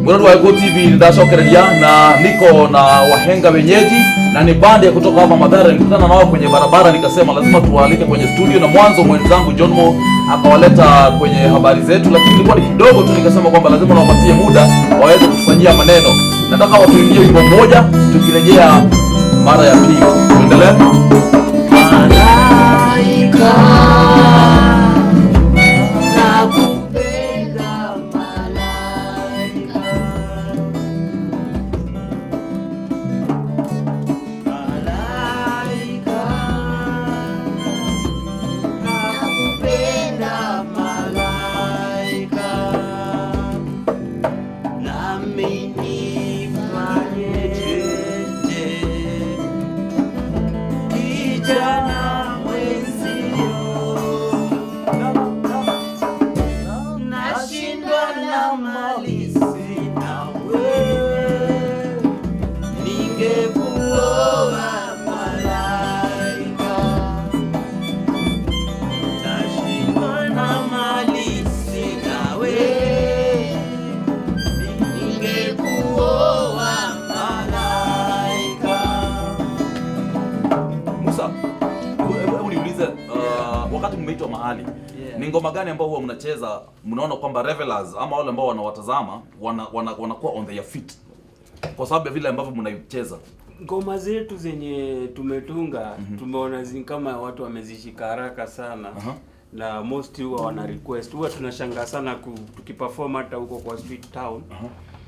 Muradu wa Ego TV ndashokereria na niko na wahenga wenyeji na ni bande kutoka hapa Mathare. Nilikutana nao kwenye barabara nikasema lazima tuwaalike kwenye studio, na mwanzo mwenzangu John Mo akawaleta kwenye habari zetu, lakini ilikuwa ni kidogo tu, nikasema kwamba lazima nawapatie muda waweze kufanyia maneno. Nataka watuingie wimbo mmoja, tukirejea mara ya pili tuendelee. Wakati mmeitwa mahali, ni ngoma gani ambao huwa mnacheza mnaona kwamba revelers ama wale ambao wanawatazama wanakuwa on their feet kwa sababu ya vile ambavyo mnaicheza? Ngoma zetu zenye tumetunga tumeona kama watu wamezishika haraka sana. Na most huwa wana request. Huwa tunashangaa sana tukiperform hata huko kwa street town.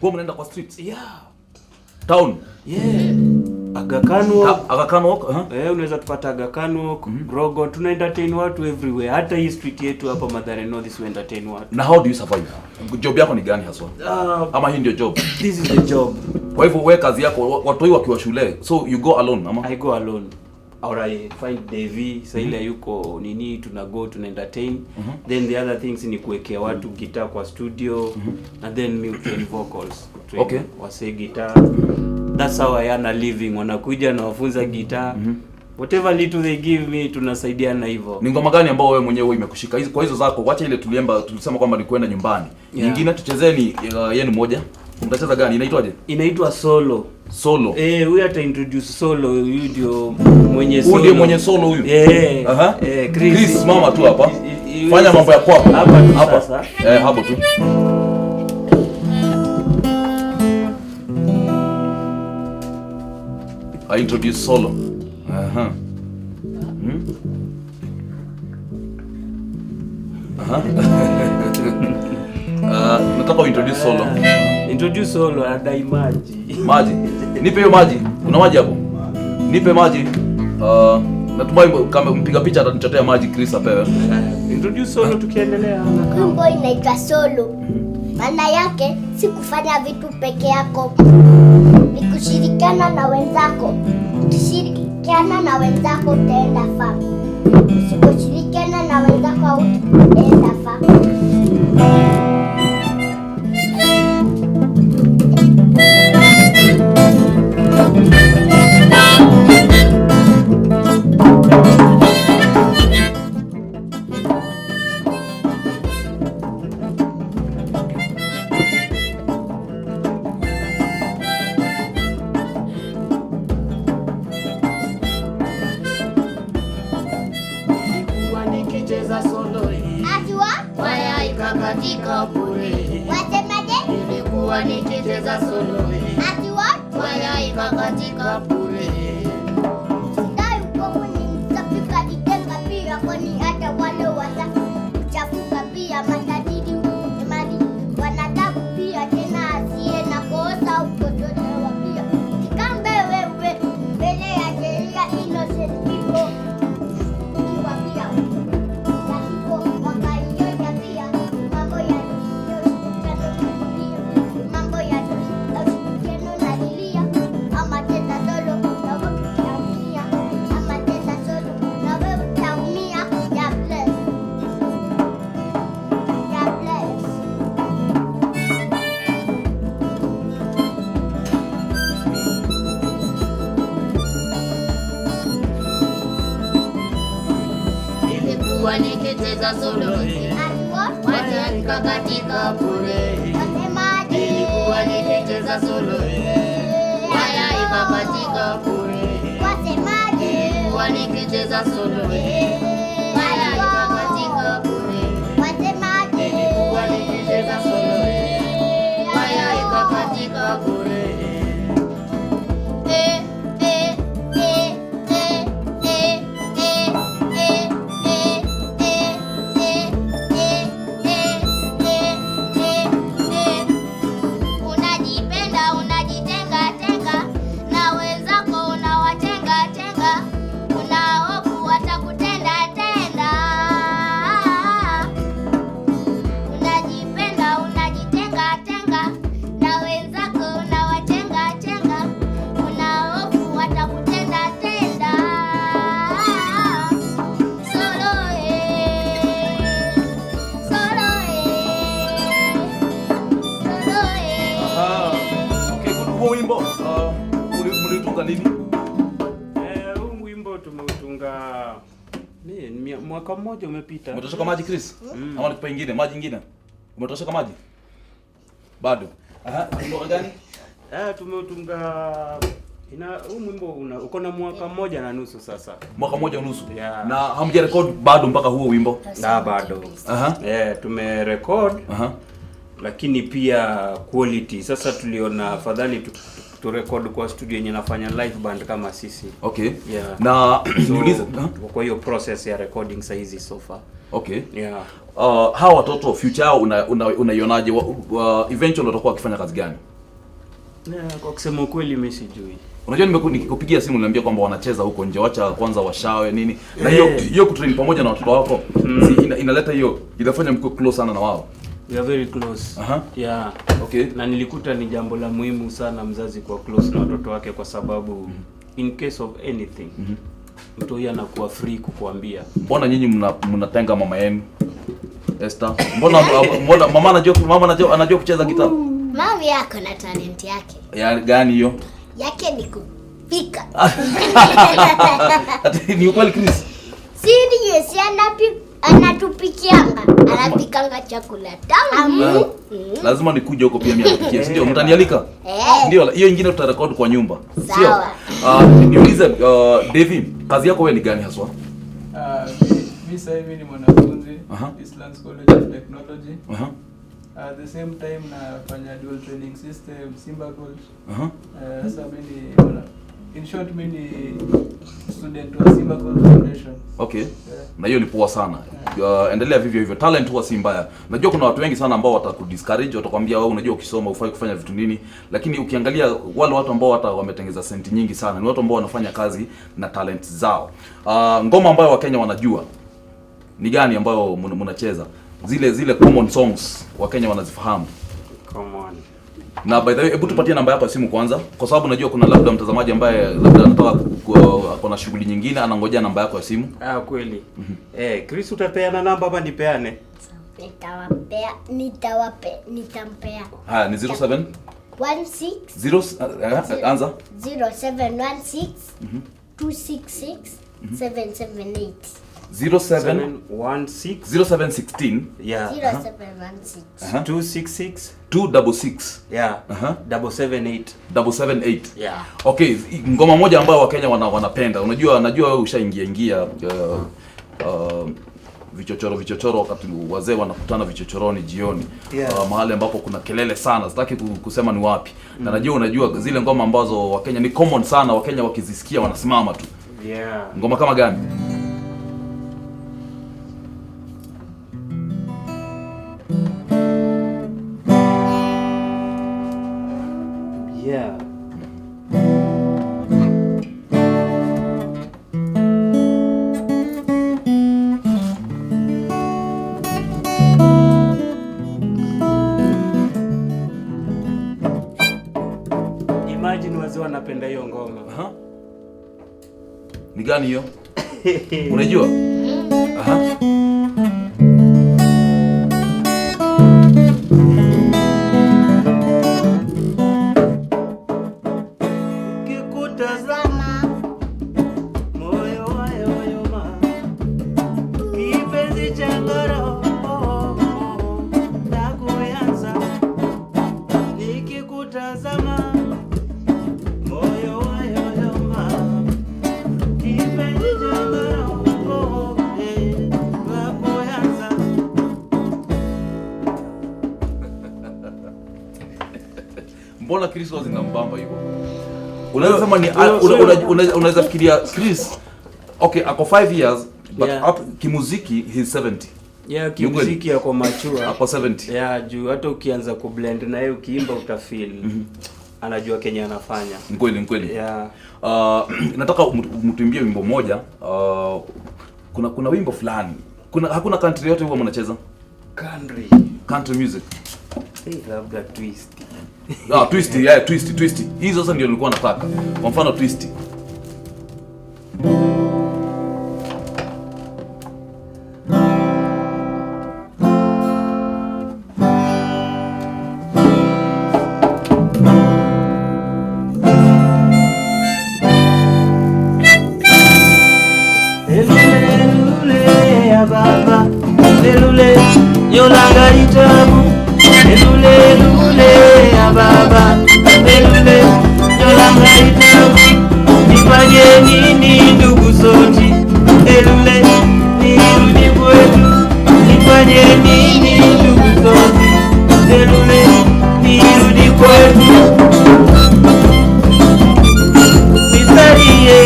Kwa mnaenda kwa streets? Yeah. Town? Yeah. Aga Khan Walk. Unaweza tupata Aga Khan Walk, Rogo, tuna entertain watu everywhere. Hata hii street yetu hapa Mathare North is entertain watu. Na how do you survive? Job yako ni gani haswa? Ama hii ndio job? This is the job. Kwa hivyo wewe kazi yako watu wakiwa shule, so you go alone ama? I go alone. Or I find Devi, Saila yuko nini, tuna entertain. Then the other things ni kuwekea watu guitar kwa studio, and then me train vocals. Okay. Wase guitar. That's how I earn a living. Wanakuja na wafunza guitar. Whatever little they give me, tunasaidiana hivyo. Ni ngoma gani ambao wewe mwenyewe imekushika? Hizo kwa hizo zako, wacha ile tulisema kwamba ni kwenda nyumbani. Nyingine tuchezeni yenu moja. Mtacheza gani? Inaitwaje? Inaitwa Solo. Solo. Huyu ata introduce Solo, huyu ndio mwenye Solo. Huyu ndio mwenye Solo huyu. Chris mama tu hapa. Fanya mambo ya kwako. Hapa sasa. Hapo tu. I introduce Solo. Nataka introduce Solo. Introduce Solo, adai maji. Maji. Nipe hiyo maji. Kuna maji hapo? Nipe maji. Natumai kama mpiga picha atanichotea maji Chris apewe. Introduce Solo tukiendelea. Wimbo inaitwa Solo. Maana yake si kufanya vitu peke yako. Ni kushirikiana na wenzako. Ukishirikiana na wenzako utaenda far. Usiposhirikiana na wenzako utaenda far. Katika bure. Wasemaje? Nilikuwa nikicheza solo. Ati what? Waya katika bure. Sidai uko ni msafika ditenga pia kwani hata wale wasafi uchafuka pia matadidi mali wanadabu pia tena asiye na kosa ukotolewa pia. Kikambe wewe mbele ya sheria innocent people. Kiwa pia. Nikicheza solo. Waya katika bure. Wasemaje? Nilikuwa nikicheza solo. Waya ikakatika bure. Wasemaje? Nilikuwa nikicheza solo. Waya ikakatika bure. Unajipenda, unajitenga tenga, na wenzako unawatenga tenga, unahofu watakutenda tenda. Unajipenda, unajitenga tenga, na wenzako unawatenga tenga, unahofu watakutenda tenda. Solo solo solo. Okay, huo wimbo mlitunga lini? Huu wimbo tumeutunga mwaka mmoja umepita. Umetosheka maji Chris? Ama nikupa ingine, maji ingine? Umetosheka maji? Bado. Wimbo gani? Tumeutunga huu wimbo uko na mwaka mmoja na nusu sasa. Mwaka mmoja unusu. Yeah. Na hamjarecord bado mpaka huo wimbo? Bado. Tumerecord. Lakini pia quality. Sasa tuliona afadhali tu record kwa studio yenye nafanya live band kama sisi. Okay. Yeah. Na niulize kwa hiyo process ya recording saa hizi so far. Okay. Yeah. Hawa watoto future yao unaionaje? Eventually watakuwa wakifanya kazi gani? Kwa kusema ukweli mimi sijui. Unajua nikikupigia simu niambia kwamba wanacheza huko nje, wacha kwanza washawe nini. Na hiyo kutrain pamoja na watoto wako inaleta hiyo, inafanya mko close sana na wao. We are very close. Yeah. Okay. Na nilikuta ni jambo la muhimu sana mzazi kwa close na watoto wake kwa sababu in case of anything mtu huyu anakuwa free kukuambia. Mbona nyinyi mnatenga mama yenu? Esther. Mbona mama anajua kucheza gitaa? Mama yako na talent yake. Ya gani hiyo? Yake ni kupika. Ati ni ukweli Chris? Serious, anatupikianga. Anapikanga chakula tamu. Lazima nikuje huko pia mimi nipikie. Ndio mtanialika? Ndio, hiyo nyingine tutarecord kwa nyumba. Sawa. Niulize David, kazi yako wewe ni gani haswa? Mimi sasa hivi ni mwanafunzi Eastlands College of Technology. At the same time nafanya dual training system Simba Gold. Sasa mimi in short mimi ni student wa Simba Gold Foundation. Okay. Na hiyo ni poa sana. Endelea vivyo hivyo. Talent huwa si mbaya. Najua kuna watu wengi sana ambao watakudiscourage, watakwambia wewe unajua ukisoma ufai kufanya vitu nini, lakini ukiangalia wale watu ambao hata wametengeza senti nyingi sana ni watu ambao wanafanya kazi na talent zao. Ngoma ambayo Wakenya wanajua ni gani ambayo mnacheza? Zile common songs Wakenya wanazifahamu. Come on. Na by the way, hebu tupatie namba yako ya simu kwanza, kwa sababu najua kuna labda mtazamaji ambaye labda anataka kuna shughuli nyingine anangojea namba yako ya simu. Kweli. Chris utapeana namba ama nipeane? Nitampea. Haya, ni 07 anza 0716 266 778. 0716 Yeah. 0716 266 266 yeah 778 778. Yeah. Okay, ngoma moja ambayo Wakenya wanapenda. Najua wewe ushaingia vichochoro wakati wazee wanakutana vichochoroni jioni. Mahali ambapo kuna kelele sana. Sitaki kusema ni wapi. Na unajua zile ngoma ambazo Wakenya ni common sana, Wakenya wakizisikia wanasimama tu. Yeah. Ngoma kama gani? Yeah. Imagine wazee wanapenda hiyo ngoma. Ni gani hiyo? Unajua? Ukikutazama moyo wayoyoma, kipenzi cha ngoro na kuanza. Nikikutazama moyo wayoyoma, kipenzi cha ngoro Mbona Chris was inambamba hivyo? Unaweza sema ni unaweza fikiria Chris okay, ako 5 years but up kimuziki he's 70. Yeah, kimuziki yako mature. Ako 70. Yeah, juu hata ukianza kublend na yeye ukiimba utafeel. Anajua Kenya anafanya. Kweli. Yeah. Nataka mtuimbie wimbo moja. Kuna wimbo fulani. Hakuna country yote huwa mnacheza? Country music. Labda twist. Twist. Hizo sasa ndio nilikuwa nataka. Kwa mfano twist. Yolanga itabu elule ya baba elule yolanga itabu nifanye nini ndugu zoti elule nirudi kwetu nifanye nini ndugu zoti elule nirudi kwetu misalie.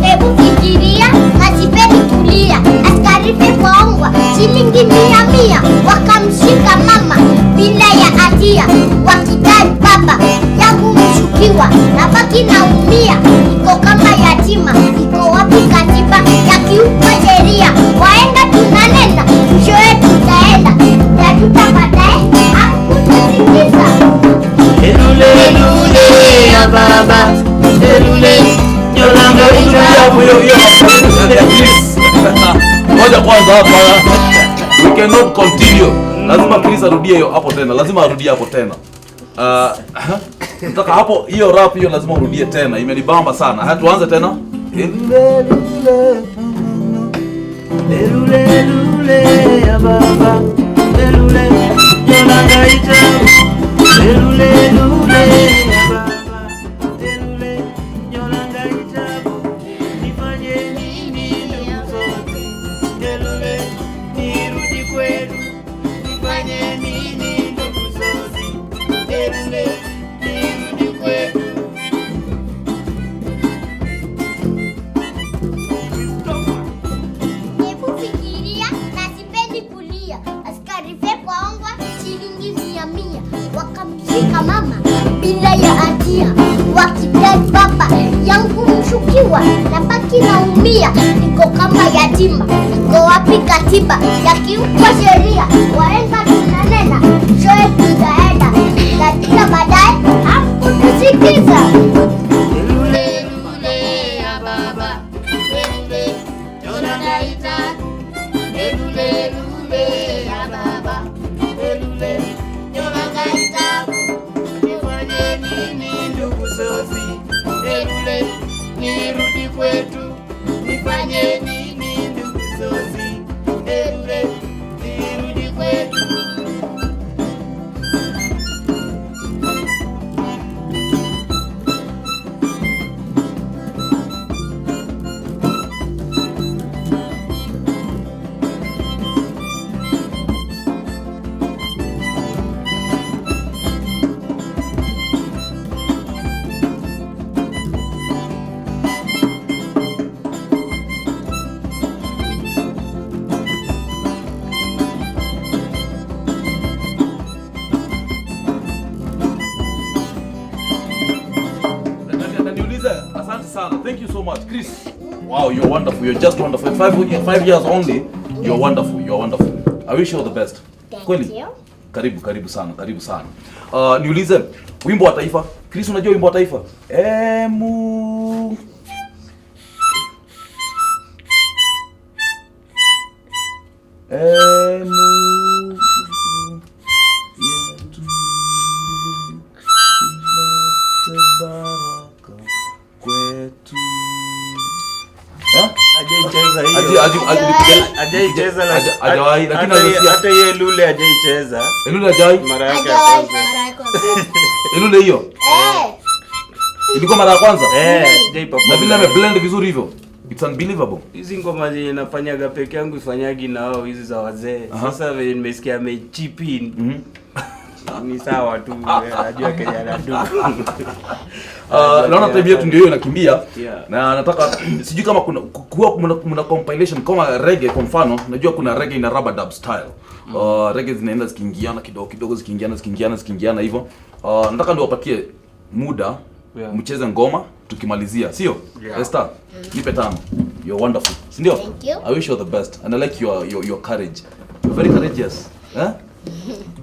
Hebu fikiria nasipeni kulia askari pepongwa shilingi 100 wakamshika mama bila ya hatia wakidai baba yangu mshukiwa na baki naumia iko kama yatima iko wapi katiba ya kiuka sheria waenda tunanena mwisho wetu tutaenda tajuta baadaye hakutasikiza elule ya baba elule yolanga itabu Ngoja kwanza hapa. We cannot continue. Lazima Chris arudie hiyo hapo tena. Lazima arudie hapo tena. Nataka hapo hiyo rap hiyo lazima urudie tena. Imenibamba sana. Tuanze tena. Elule ya baba elule yolanga itabu elule ya baba elule yolanga itabu nifanye nini ndugu zoti elule nirudi kwetu nifanye nini ndugu zoti elule nirudi kwetu. Hebu fikiria nasipeni kulia askari pepongwa shilingi 100 wakamshika mama bila ya hatia wakidai baba yangu mshukiwa na baki naumia niko kama yatima niko wapi katiba ya kiuka sheria waenda tunanena shoe tutaenda katika baadaye hakutasikiza elule ya baba elule yolanga itabu elule ya baba elule yolanga itabu nifanye nini ndugu zozi elule nirudi kwetu nifanye nini ndugu zozi elule nirudi kwetu. Asante sana. Thank you so much, Chris. Wow, you're wonderful. You're just wonderful. 5 years only. You're wonderful. You're wonderful. I wish you all the best. Kweli. Karibu sana. Niulize wimbo wa taifa. Chris, unajua wimbo wa taifa? Hajaicheza lakini hata yeye Elule hajaicheza. Elule hajai mara yake ya kwanza. Elule hiyo ilikuwa mara ya kwanza. Sijaiperform. Na vile ameblend vizuri hivyo. It's unbelievable. Hizi ngoma zenye nafanyaga peke yangu ifanyagi na wao hizi za wazee. Sasa vile nimesikia amechip in. ni sawa tu, najua Kenya na du. Naona time yetu ndio hiyo inakimbia. Yeah. Na nataka sijui kama kuna compilation kama reggae kwa mfano, najua kuna reggae na rubber dub style. Reggae zinaenda zikiingiana kidogo zikiingiana hivyo. Nataka niwapatie muda mcheze ngoma tukimalizia, sio? Esther, nipe tano. You're wonderful. Sindio? Thank you. I wish you all the best and I like your courage. You're very courageous.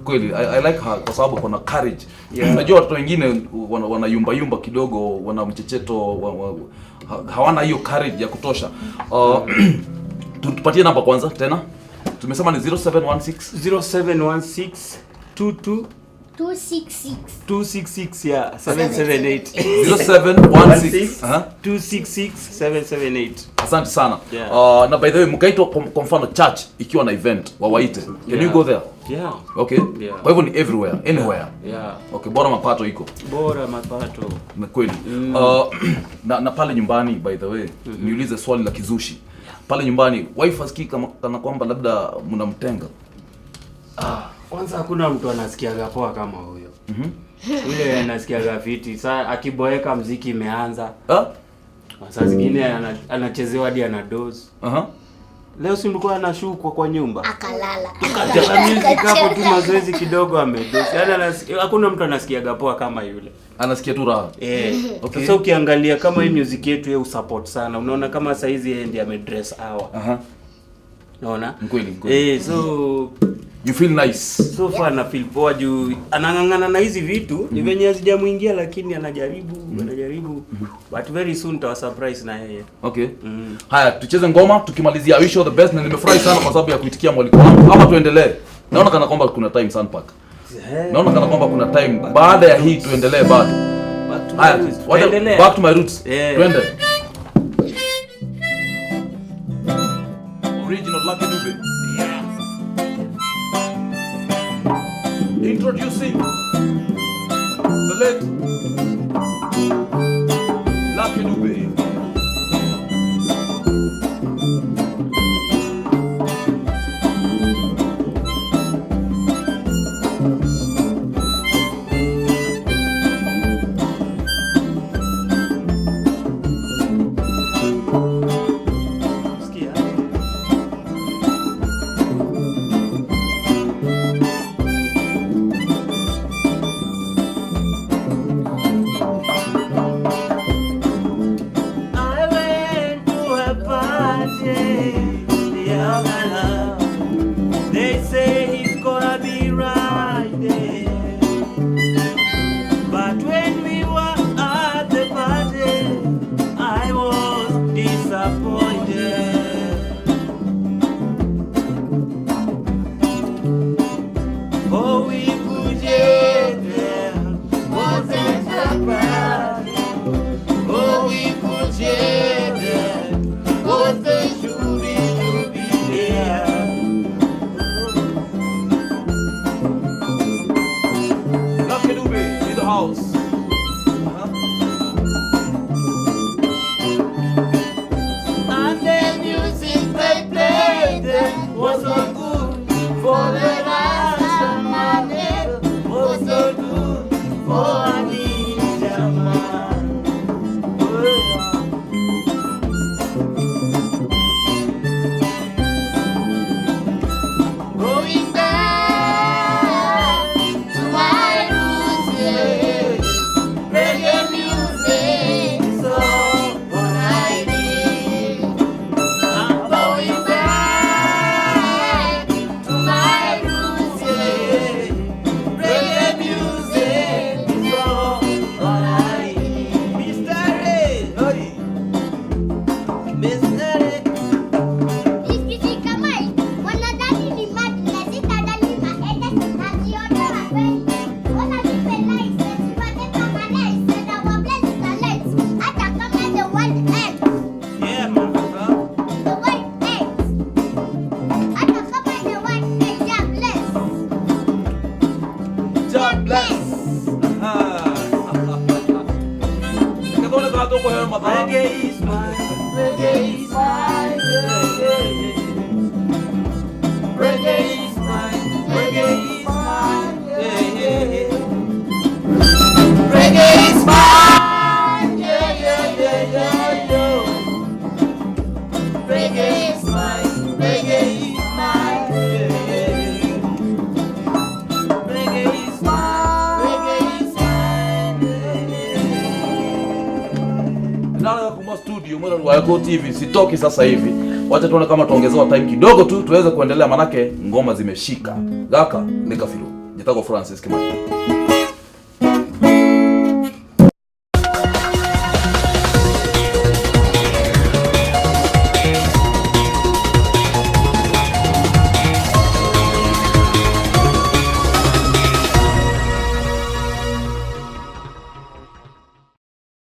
Kweli, I like her kwa sababu kuna courage. Unajua watoto wengine wanayumba kidogo, wana mchecheto, hawana hiyo courage ya kutosha. Tupatie namba kwanza tena. Tumesema ni 0716 266 yeah 778 0716 266 778. Asante sana. Na by the way mkaitwa kwa mfano church ikiwa na event wawaite. Can you go there? Yeah. Okay. Yeah. Kwa hivyo ni everywhere, anywhere. Yeah. Okay, bora mapato iko. Bora mapato. Na kweli. Na pale nyumbani by the way, niulize swali la kizushi. Pale nyumbani wife asikii kana kwamba labda mnamtenga. Kwanza hakuna mtu anasikiaga poa kama huyo. Yule anasikiaga fiti. Sasa akiboeka muziki imeanza. Sasa zingine anachezewa hadi ana doze. Leo si mlikuwa anashukwa kwa nyumba. Akalala. Akacheza music hapo tu mazoezi kidogo amedoze. Yaani hakuna mtu anasikiaga poa kama yule. Anasikia tu raha. Okay. Sasa ukiangalia kama hii music yetu yeye usupport sana. Unaona kama saa hizi yeye ndiye amedress hour. Unaona? Kweli. So you feel nice. So far na feel poa juu anang'ang'ana na hizi vitu ni venye hazijamuingia lakini anajaribu. But very soon tawa surprise na yeye. Okay. Haya tucheze ngoma tukimalizia. I wish you all the best na nimefurahi sana kwa sababu ya kuitikia mwaliko wangu. Ama tuendelee. Naona kana kwamba kuna time Sunpark. Naona kana kwamba kuna time baada ya hii tuendelee bado. Haya, back to my roots. Twende. Original Lucky Dube. Introducing the late Lucky Dube. Reggae is mine, reggae is mine, reggae is mine, reggae is mine, kwa Echo TV, sitoki sasa hivi. Wacha tuone kama tuongezewa time kidogo tu tuweze kuendelea, manake ngoma zimeshika. Gaka nikafiru. Jitako Francis Kimani.